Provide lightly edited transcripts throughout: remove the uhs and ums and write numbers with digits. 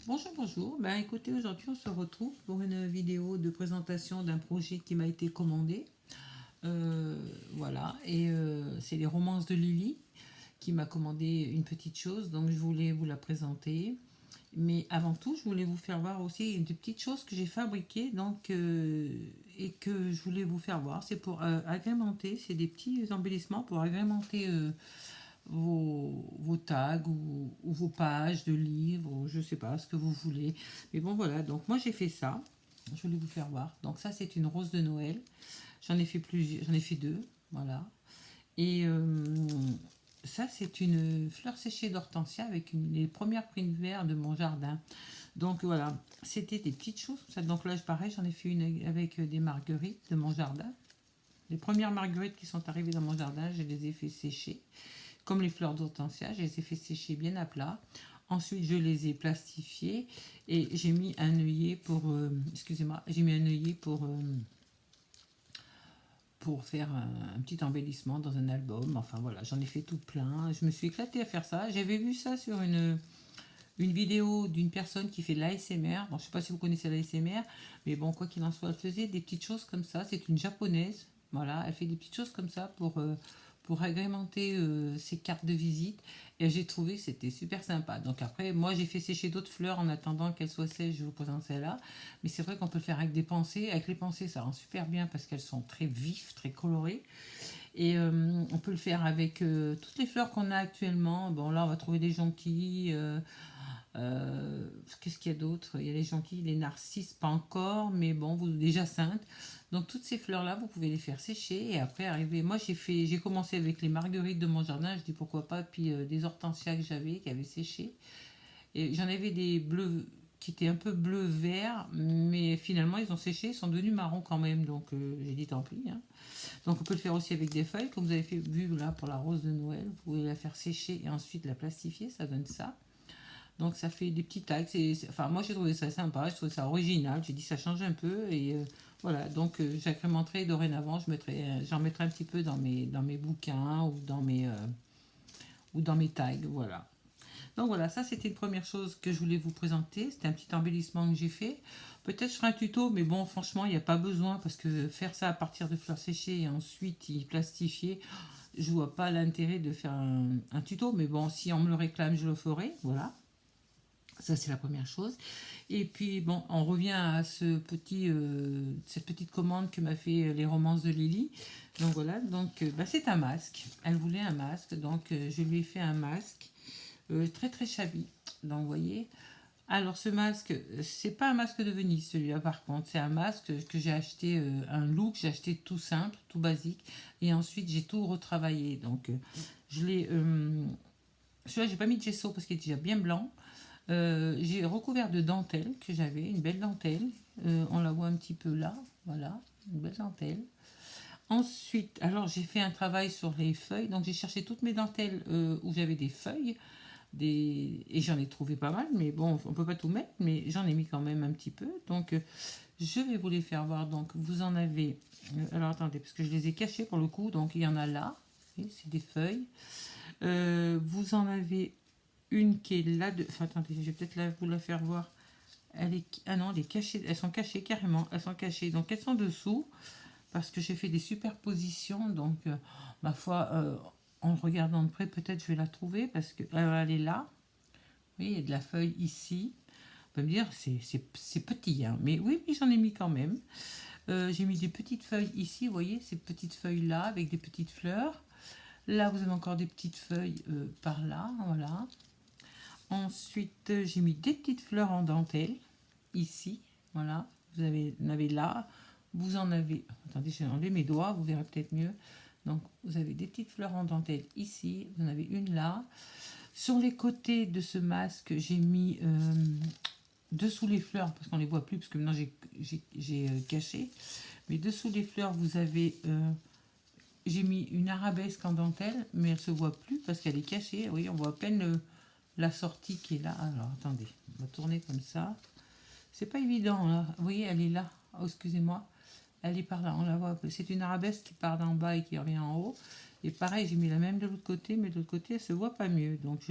Bonjour, bonjour. Ben, écoutez, aujourd'hui, on se retrouve pour une vidéo de présentation d'un projet qui m'a été commandé. Voilà, et c'est les romances de Lily qui m'a commandé une petite chose, donc je voulais vous la présenter. Mais avant tout, je voulais vous faire voir aussi des petites choses que j'ai fabriquées et que je voulais vous faire voir. C'est pour agrémenter, c'est des petits embellissements pour agrémenter vos tags ou vos pages de livres, ou je sais pas ce que vous voulez. Mais bon, voilà, donc moi j'ai fait ça. Je voulais vous faire voir. Donc ça, c'est une rose de Noël. J'en ai fait plusieurs, j'en ai fait deux, voilà. Et ça, c'est une fleur séchée d'hortensia avec les premières primes verts de mon jardin. Donc voilà, c'était des petites choses. Ça, donc là, pareil, j'en ai fait une avec des marguerites de mon jardin. Les premières marguerites qui sont arrivées dans mon jardin, je les ai fait sécher. Comme les fleurs d'hortensia, je les ai fait sécher bien à plat. Ensuite, je les ai plastifiées et j'ai mis un œillet excusez-moi, j'ai mis un œillet pour faire un petit embellissement dans un album. Enfin voilà, j'en ai fait tout plein. Je me suis éclatée à faire ça. J'avais vu ça sur une vidéo d'une personne qui fait de l'ASMR. Bon, je ne sais pas si vous connaissez l'ASMR, mais bon, quoi qu'il en soit, elle faisait des petites choses comme ça. C'est une japonaise. Voilà, elle fait des petites choses comme ça pour agrémenter ses cartes de visite. Et j'ai trouvé que c'était super sympa. Donc après, moi, j'ai fait sécher d'autres fleurs en attendant qu'elles soient sèches. Je vous présente celle-là. Mais c'est vrai qu'on peut le faire avec des pensées. Avec les pensées, ça rend super bien parce qu'elles sont très vives, très colorées. Et on peut le faire avec toutes les fleurs qu'on a actuellement. Bon, là, on va trouver des jonquilles. Qu'est-ce qu'il y a d'autre? Il y a les jonquilles, les narcisses, pas encore, mais bon, des jacinthes. Donc toutes ces fleurs-là, vous pouvez les faire sécher et après arriver. Moi, j'ai commencé avec les marguerites de mon jardin. Je dis pourquoi pas, puis des hortensias que j'avais qui avaient séché. Et j'en avais des bleus qui étaient un peu bleu-vert, mais finalement ils ont séché, ils sont devenus marrons quand même. Donc j'ai dit tant pis, hein. Donc on peut le faire aussi avec des feuilles, comme vous avez vu là pour la rose de Noël. Vous pouvez la faire sécher et ensuite la plastifier, ça donne ça. Donc ça fait des petits tags. Enfin, moi j'ai trouvé ça sympa, je trouve ça original. J'ai dit ça change un peu et voilà. Donc j'agrémenterai dorénavant. J'en mettrai un petit peu dans mes bouquins ou dans mes tags. Voilà. Donc voilà, ça c'était une première chose que je voulais vous présenter. C'était un petit embellissement que j'ai fait. Peut-être je ferai un tuto, mais bon, franchement, il n'y a pas besoin parce que faire ça à partir de fleurs séchées et ensuite y plastifier, je vois pas l'intérêt de faire un tuto. Mais bon, si on me le réclame, je le ferai. Voilà. Ça, c'est la première chose. Et puis, bon, on revient à cette petite commande que m'a fait les romances de Lily. Donc voilà, donc bah, c'est un masque. Elle voulait un masque, donc je lui ai fait un masque très très shabby. Donc vous voyez. Alors ce masque, c'est pas un masque de Venise celui-là par contre, c'est un masque que j'ai acheté, un look, j'ai acheté tout simple, tout basique. Et ensuite j'ai tout retravaillé. Donc je l'ai... celui-là j'ai pas mis de gesso parce qu'il est déjà bien blanc. J'ai recouvert de dentelle que j'avais, une belle dentelle. On la voit un petit peu là, voilà, une belle dentelle. Ensuite, alors j'ai fait un travail sur les feuilles, donc j'ai cherché toutes mes dentelles où j'avais des feuilles, et j'en ai trouvé pas mal, mais bon, on peut pas tout mettre, mais j'en ai mis quand même un petit peu. Donc je vais vous les faire voir. Donc vous en avez, alors attendez, parce que je les ai cachés pour le coup, donc il y en a là, c'est des feuilles. Vous en avez une qui est là, enfin attendez, je vais peut-être vous la faire voir. Ah non, elle est cachée, elles sont cachées carrément, elles sont cachées, donc elles sont dessous parce que j'ai fait des superpositions, donc ma foi, en regardant de près, peut-être je vais la trouver parce que elle est là. Oui, il y a de la feuille ici. On peut me dire c'est petit, hein, mais oui, mais j'en ai mis quand même. J'ai mis des petites feuilles ici, vous voyez, ces petites feuilles là avec des petites fleurs. Là, vous avez encore des petites feuilles par là, voilà. Ensuite, j'ai mis des petites fleurs en dentelle ici, voilà. Vous en avez là. Vous en avez. Attendez, j'ai enlevé mes doigts, vous verrez peut-être mieux. Donc, vous avez des petites fleurs en dentelle ici. Vous en avez une là. Sur les côtés de ce masque, j'ai mis dessous les fleurs, parce qu'on ne les voit plus, parce que maintenant j'ai caché. Mais dessous les fleurs, vous avez. J'ai mis une arabesque en dentelle, mais elle ne se voit plus parce qu'elle est cachée. Vous voyez, on voit à peine la sortie qui est là. Alors, attendez, on va tourner comme ça. C'est pas évident, là. Vous voyez, elle est là. Oh, excusez-moi. Elle est par là, on la voit un peu. C'est une arabesque qui part d'en bas et qui revient en haut. Et pareil, j'ai mis la même de l'autre côté, mais de l'autre côté, elle se voit pas mieux. Donc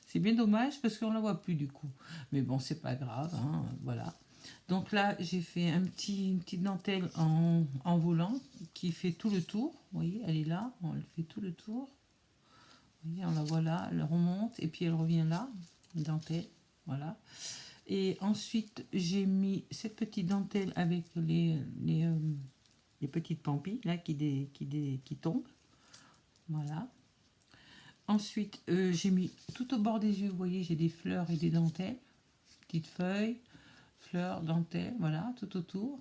c'est bien dommage parce qu'on la voit plus du coup. Mais bon, c'est pas grave, hein, voilà. Donc là, j'ai fait une petite dentelle en volant qui fait tout le tour. Vous voyez, elle est là, on le fait tout le tour. Vous voyez, on la voit là, elle remonte et puis elle revient là, une dentelle, voilà. Et ensuite, j'ai mis cette petite dentelle avec les petites pampilles là qui tombent. Voilà. Ensuite, j'ai mis tout au bord des yeux, vous voyez, j'ai des fleurs et des dentelles. Petites feuilles, fleurs, dentelles, voilà, tout autour.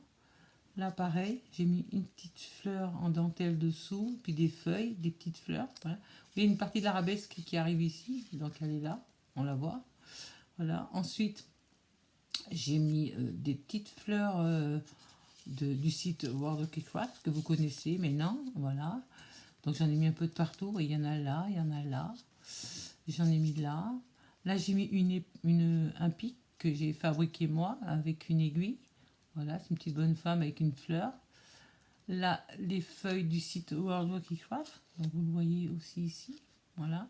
Là, pareil, j'ai mis une petite fleur en dentelle dessous, puis des feuilles, des petites fleurs. Voilà. Il y a une partie de l'arabesque qui arrive ici, donc elle est là, on la voit. Voilà. Ensuite, j'ai mis des petites fleurs du site World of Craft que vous connaissez maintenant, voilà. Donc j'en ai mis un peu de partout, il y en a là, il y en a là. J'en ai mis là. Là, j'ai mis un pic que j'ai fabriqué moi avec une aiguille. Voilà, c'est une petite bonne femme avec une fleur. Là, les feuilles du site World of Craft, donc vous le voyez aussi ici. Voilà.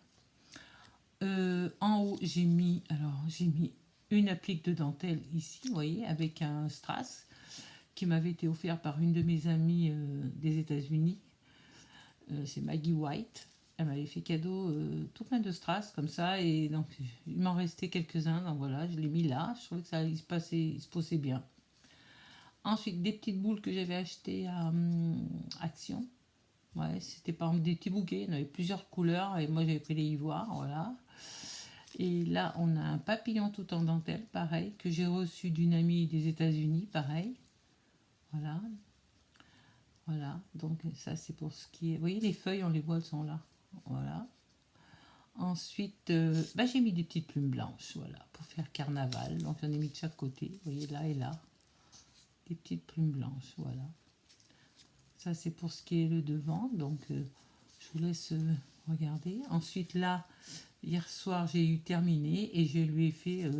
En haut, j'ai mis une applique de dentelle ici, vous voyez, avec un strass qui m'avait été offert par une de mes amies des États-Unis. C'est Maggie White. Elle m'avait fait cadeau tout plein de strass comme ça, et donc il m'en restait quelques-uns, donc voilà, je l'ai mis là. Je trouvais que ça il se posait bien. Ensuite, des petites boules que j'avais achetées à Action. Ouais, c'était par exemple des petits bouquets, il y en avait plusieurs couleurs, et moi j'avais pris les ivoires, voilà. Et là, on a un papillon tout en dentelle, pareil, que j'ai reçu d'une amie des États-Unis, pareil. Voilà. Voilà, donc ça c'est pour ce qui est... Vous voyez, les feuilles, on les voit, elles sont là. Voilà. Ensuite, j'ai mis des petites plumes blanches, voilà, pour faire carnaval. Donc j'en ai mis de chaque côté, vous voyez, là et là. Des petites plumes blanches, voilà. Ça c'est pour ce qui est le devant, donc je vous laisse regarder. Ensuite là, hier soir j'ai eu terminé et je lui ai fait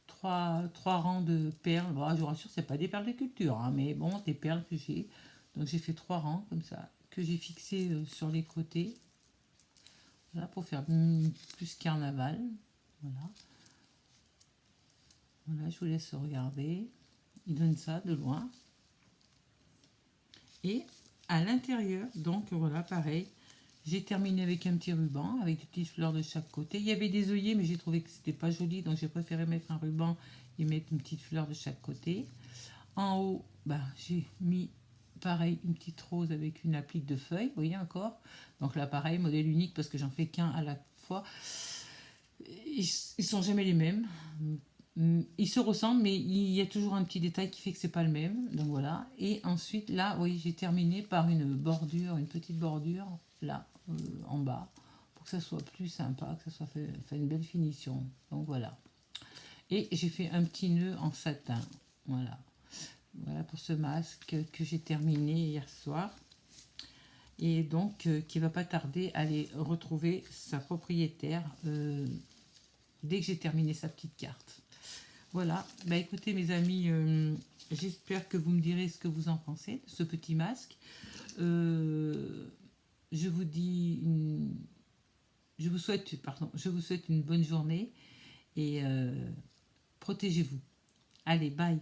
trois rangs de perles. Bon, je vous rassure, c'est pas des perles de culture, hein, mais bon, des perles que j'ai. Donc j'ai fait 3 rangs comme ça, que j'ai fixé sur les côtés. Voilà, pour faire plus carnaval. Voilà. Voilà, je vous laisse regarder. Il donne ça de loin. Et à l'intérieur, donc voilà, pareil. J'ai terminé avec un petit ruban, avec des petites fleurs de chaque côté. Il y avait des œillets, mais j'ai trouvé que c'était pas joli, donc j'ai préféré mettre un ruban et mettre une petite fleur de chaque côté. En haut, j'ai mis pareil une petite rose avec une applique de feuilles, vous voyez encore. Donc là pareil, modèle unique parce que j'en fais qu'un à la fois. Ils sont jamais les mêmes. Ils se ressemblent, mais il y a toujours un petit détail qui fait que c'est pas le même. Donc voilà. Et ensuite là, oui, j'ai terminé par une bordure, une petite bordure là en bas, pour que ça soit plus sympa, que ça soit fait une belle finition. Donc voilà. Et j'ai fait un petit nœud en satin. Voilà. Voilà pour ce masque que j'ai terminé hier soir. Et donc qui va pas tarder à aller retrouver sa propriétaire dès que j'ai terminé sa petite carte. Voilà, écoutez mes amis, j'espère que vous me direz ce que vous en pensez de ce petit masque. Je vous dis, je vous souhaite une bonne journée et protégez-vous. Allez, bye.